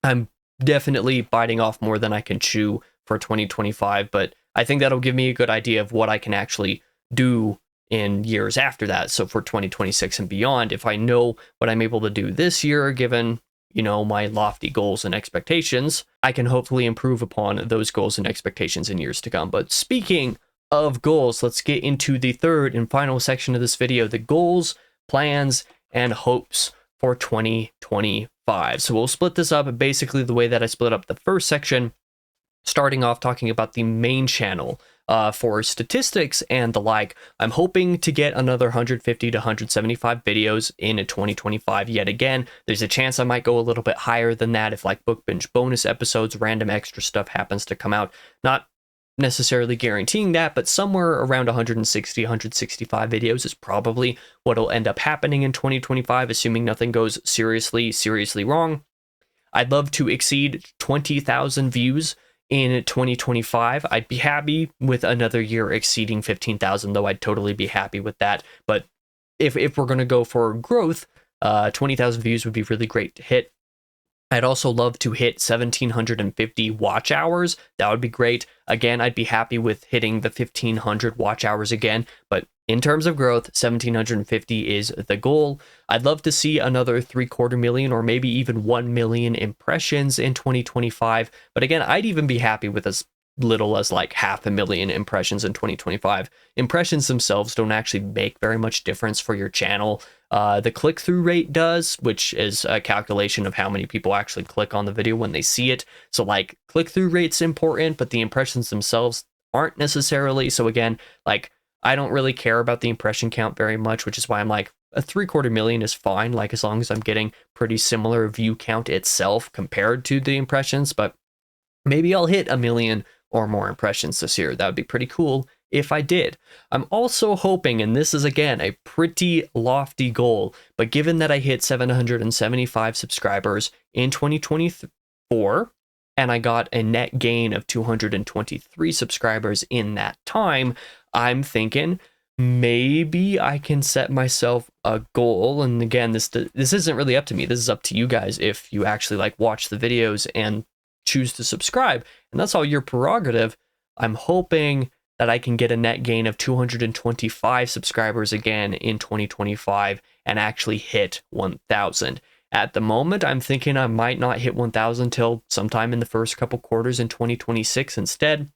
I'm definitely biting off more than I can chew for 2025, but I think that'll give me a good idea of what I can actually do in years after that. So for 2026 and beyond, if I know what I'm able to do this year, given my lofty goals and expectations, I can hopefully improve upon those goals and expectations in years to come. But speaking of goals, let's get into the third and final section of this video, the goals, plans, and hopes for 2025. So we'll split this up basically the way that I split up the first section, starting off talking about the main channel. For statistics and the like, I'm hoping to get another 150 to 175 videos in 2025 yet again. There's a chance I might go a little bit higher than that if like book binge bonus episodes, random extra stuff happens to come out. Not necessarily guaranteeing that, but somewhere around 160, 165 videos is probably what'll end up happening in 2025, assuming nothing goes seriously wrong. I'd love to exceed 20,000 views in 2025. I'd be happy with another year exceeding 15,000, though I'd totally be happy with that. But if we're going to go for growth, 20,000 views would be really great to hit. I'd also love to hit 1,750 watch hours. That would be great. Again, I'd be happy with hitting the 1,500 watch hours again, but in terms of growth, 1,750 is the goal. I'd love to see another 750,000 or maybe even 1 million impressions in 2025. But again, I'd even be happy with as little as like 500,000 impressions in 2025. Impressions themselves don't actually make very much difference for your channel. The click-through rate does, which is a calculation of how many people actually click on the video when they see it. So like click-through rate's important, but the impressions themselves aren't necessarily. So again, like I don't really care about the impression count very much, which is why I'm like a 750,000 is fine. Like as long as I'm getting pretty similar view count itself compared to the impressions, but maybe I'll hit 1 million or more impressions this year. That would be pretty cool if I did. I'm also hoping, and this is again a pretty lofty goal, but given that I hit 775 subscribers in 2024, and I got a net gain of 223 subscribers in that time, I'm thinking maybe I can set myself a goal. And again, this isn't really up to me. This is up to you guys if you actually like watch the videos and choose to subscribe, and that's all your prerogative. I'm hoping that I can get a net gain of 225 subscribers again in 2025 and actually hit 1,000. At the moment, I'm thinking I might not hit 1,000 till sometime in the first couple quarters in 2026 instead,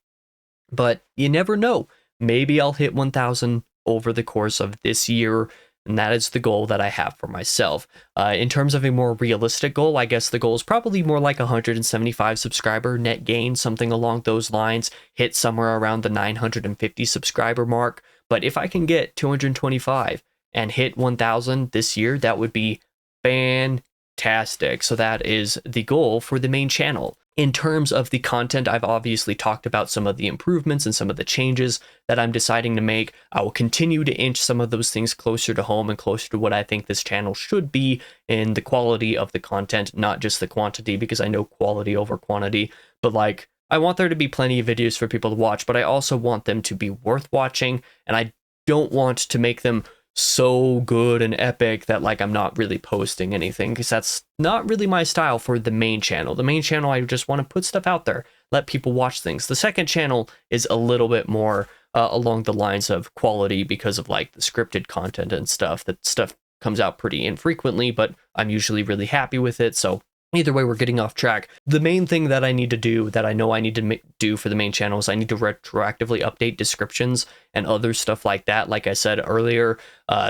but you never know. Maybe I'll hit 1,000 over the course of this year, and that is the goal that I have for myself. In terms of a more realistic goal, I guess the goal is probably more like 175 subscriber net gain, something along those lines, hit somewhere around the 950 subscriber mark. But if I can get 225 and hit 1,000 this year, that would be fantastic. So that is the goal for the main channel. In terms of the content, I've obviously talked about some of the improvements and some of the changes that I'm deciding to make. I will continue to inch some of those things closer to home and closer to what I think this channel should be in the quality of the content, not just the quantity, because I know quality over quantity, but like I want there to be plenty of videos for people to watch, but I also want them to be worth watching, and I don't want to make them so good and epic that like I'm not really posting anything, because that's not really my style for the main channel. The main channel, I just want to put stuff out there, let people watch things. The second channel is a little bit more along the lines of quality because of like the scripted content and stuff. That stuff comes out pretty infrequently, but I'm usually really happy with it. So either way, we're getting off track. The main thing that I need to do, that I know I need to do for the main channel, is I need to retroactively update descriptions and other stuff like that, like I said earlier.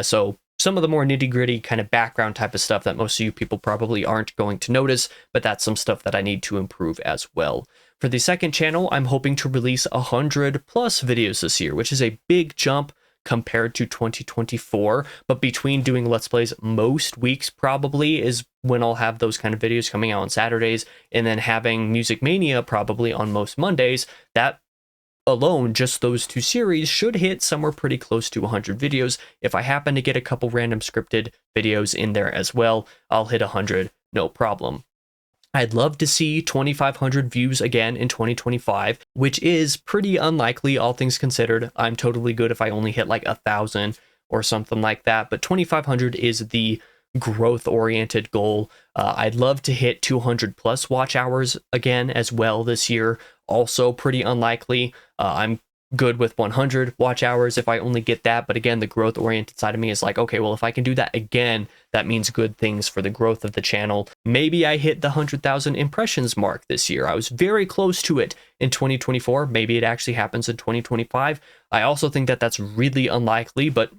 So some of the more nitty-gritty kind of background type of stuff that most of you people probably aren't going to notice, but that's some stuff that I need to improve as well. For the second channel, I'm hoping to release 100 plus videos this year, which is a big jump compared to 2024, but between doing Let's Plays most weeks probably is when I'll have those kind of videos coming out on Saturdays, and then having Music Mania probably on most Mondays. That alone, just those two series, should hit somewhere pretty close to 100 videos. If I happen to get a couple random scripted videos in there as well, I'll hit 100, no problem. I'd love to see 2,500 views again in 2025, which is pretty unlikely, all things considered. I'm totally good if I only hit like 1,000 or something like that, but 2,500 is the growth-oriented goal. I'd love to hit 200 plus watch hours again as well this year. Also pretty unlikely. I'm good with 100 watch hours if I only get that, but again, the growth-oriented side of me is like, okay, well, if I can do that again, that means good things for the growth of the channel. Maybe I hit the 100,000 impressions mark this year. I was very close to it in 2024. Maybe it actually happens in 2025. I also think that that's really unlikely, but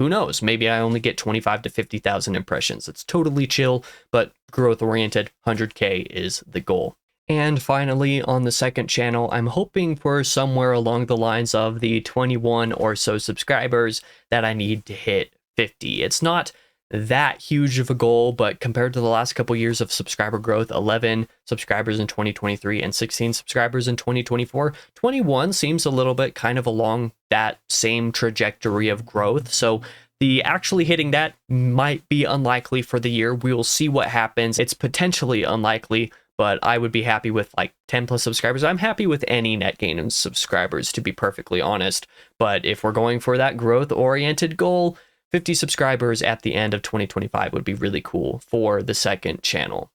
who knows? Maybe I only get 25 to 50,000 impressions. It's totally chill, but growth-oriented, 100K is the goal. And finally, on the second channel, I'm hoping for somewhere along the lines of the 21 or so subscribers that I need to hit 50. It's not that huge of a goal, but compared to the last couple years of subscriber growth, 11 subscribers in 2023 and 16 subscribers in 2024, 21 seems a little bit kind of along that same trajectory of growth. So the actually hitting that might be unlikely for the year. We will see what happens. It's potentially unlikely, but I would be happy with like 10 plus subscribers. I'm happy with any net gain in subscribers, to be perfectly honest. But if we're going for that growth-oriented goal, 50 subscribers at the end of 2025 would be really cool for the second channel.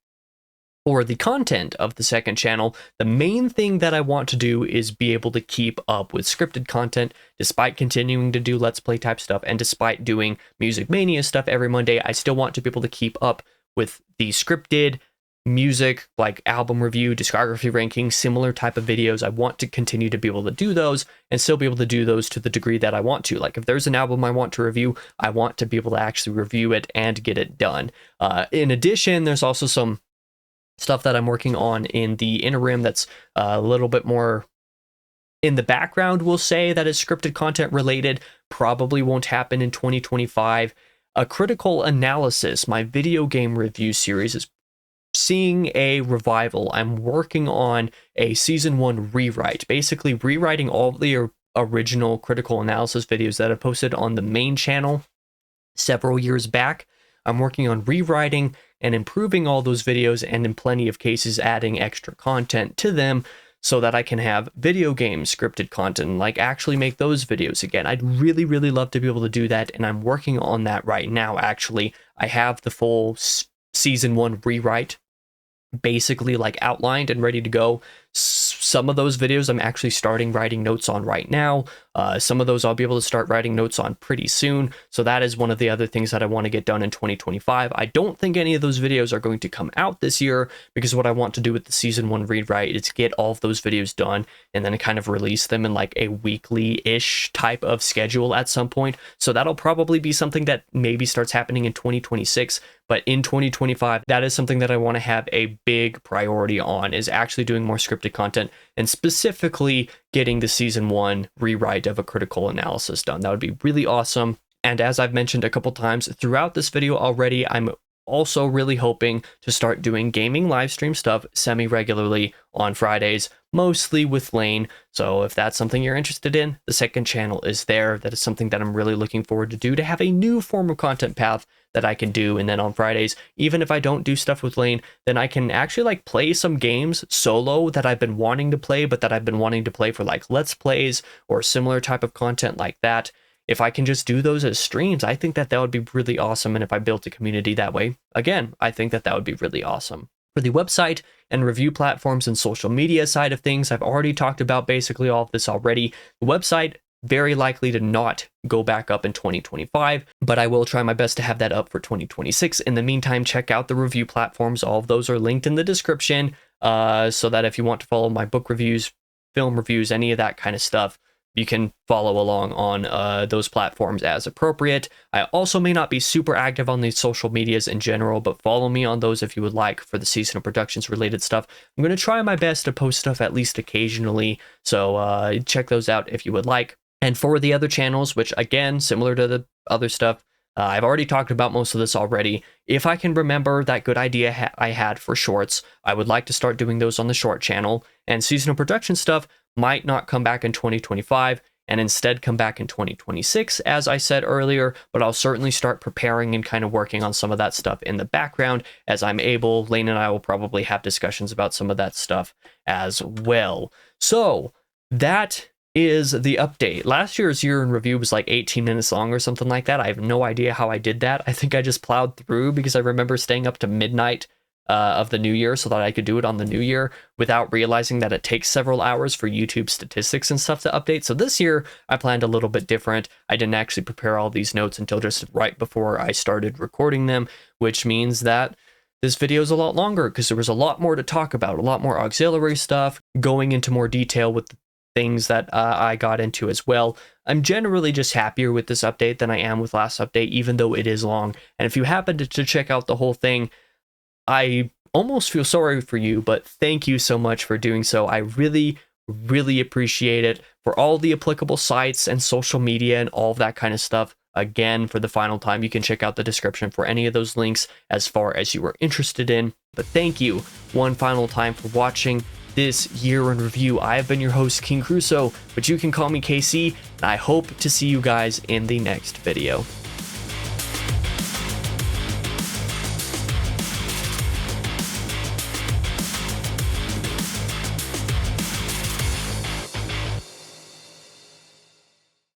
For the content of the second channel, the main thing that I want to do is be able to keep up with scripted content, despite continuing to do Let's Play type stuff, and despite doing Music Mania stuff every Monday. I still want to be able to keep up with the scripted music, like album review, discography ranking, similar type of videos. I want to continue to be able to do those and still be able to do those to the degree that I want to. Like if there's an album I want to review, I want to be able to actually review it and get it done. In addition, there's also some stuff that I'm working on in the interim that's a little bit more in the background, we'll say, that is scripted content related. Probably won't happen in 2025. A critical analysis, my video game review series, is seeing a revival. I'm working on a season 1 rewrite, basically rewriting all of the original critical analysis videos that I posted on the main channel several years back. I'm working on rewriting and improving all those videos, and in plenty of cases adding extra content to them so that I can have video game scripted content, like actually make those videos again. I'd really, really love to be able to do that, and I'm working on that right now, actually. I have the full season 1 rewrite basically like outlined and ready to go. Some of those videos I'm actually starting writing notes on right now. Some of those I'll be able to start writing notes on pretty soon. So that is one of the other things that I want to get done in 2025. I don't think any of those videos are going to come out this year, because what I want to do with the season 1 rewrite is get all of those videos done and then kind of release them in like a weekly-ish type of schedule at some point. So that'll probably be something that maybe starts happening in 2026. But in 2025, that is something that I want to have a big priority on, is actually doing more scripted content and specifically getting the season 1 rewrite of a critical analysis done. That would be really awesome. And as I've mentioned a couple times throughout this video already, I'm also really hoping to start doing gaming live stream stuff semi-regularly on Fridays, mostly with Lane. So if that's something you're interested in, the second channel is there. That is something that I'm really looking forward to do, to have a new form of content path that I can do. And then on Fridays, even if I don't do stuff with Lane, then I can actually like play some games solo that I've been wanting to play, but that I've been wanting to play for like Let's Plays or similar type of content like that. If I can just do those as streams, I think that that would be really awesome. And if I built a community that way, again, I think that that would be really awesome. For the website and review platforms and social media side of things, I've already talked about basically all of this already. The website, very likely to not go back up in 2025, but I will try my best to have that up for 2026. In the meantime, check out the review platforms. All of those are linked in the description, so that if you want to follow my book reviews, film reviews, any of that kind of stuff, you can follow along on those platforms as appropriate. I also may not be super active on these social medias in general, but follow me on those if you would like for the Seasonal Productions related stuff. I'm going to try my best to post stuff at least occasionally, so check those out if you would like. And for the other channels, which again, similar to the other stuff, I've already talked about most of this already. If I can remember that good idea I had for shorts, I would like to start doing those on the short channel. And seasonal production stuff might not come back in 2025 and instead come back in 2026, as I said earlier, but I'll certainly start preparing and kind of working on some of that stuff in the background as I'm able. Lane and I will probably have discussions about some of that stuff as well. So that is the update. Last year's year in review was like 18 minutes long or something like that. I have no idea how I did that. I think I just plowed through because I remember staying up to midnight of the new year so that I could do it on the new year without realizing that it takes several hours for YouTube statistics and stuff to update. So this year I planned a little bit different. I didn't actually prepare all these notes until just right before I started recording them, which means that this video is a lot longer because there was a lot more to talk about, a lot more auxiliary stuff, going into more detail with the things that I got into as well. I'm generally just happier with this update than I am with last update, even though it is long. And if you happen to check out the whole thing, I almost feel sorry for you, but thank you so much for doing so. I really, really appreciate it. For all the applicable sites and social media and all of that kind of stuff, again, for the final time, you can check out the description for any of those links as far as you are interested in. But thank you one final time for watching this year in review. I have been your host, King Crusoe, but you can call me KC, and I hope to see you guys in the next video.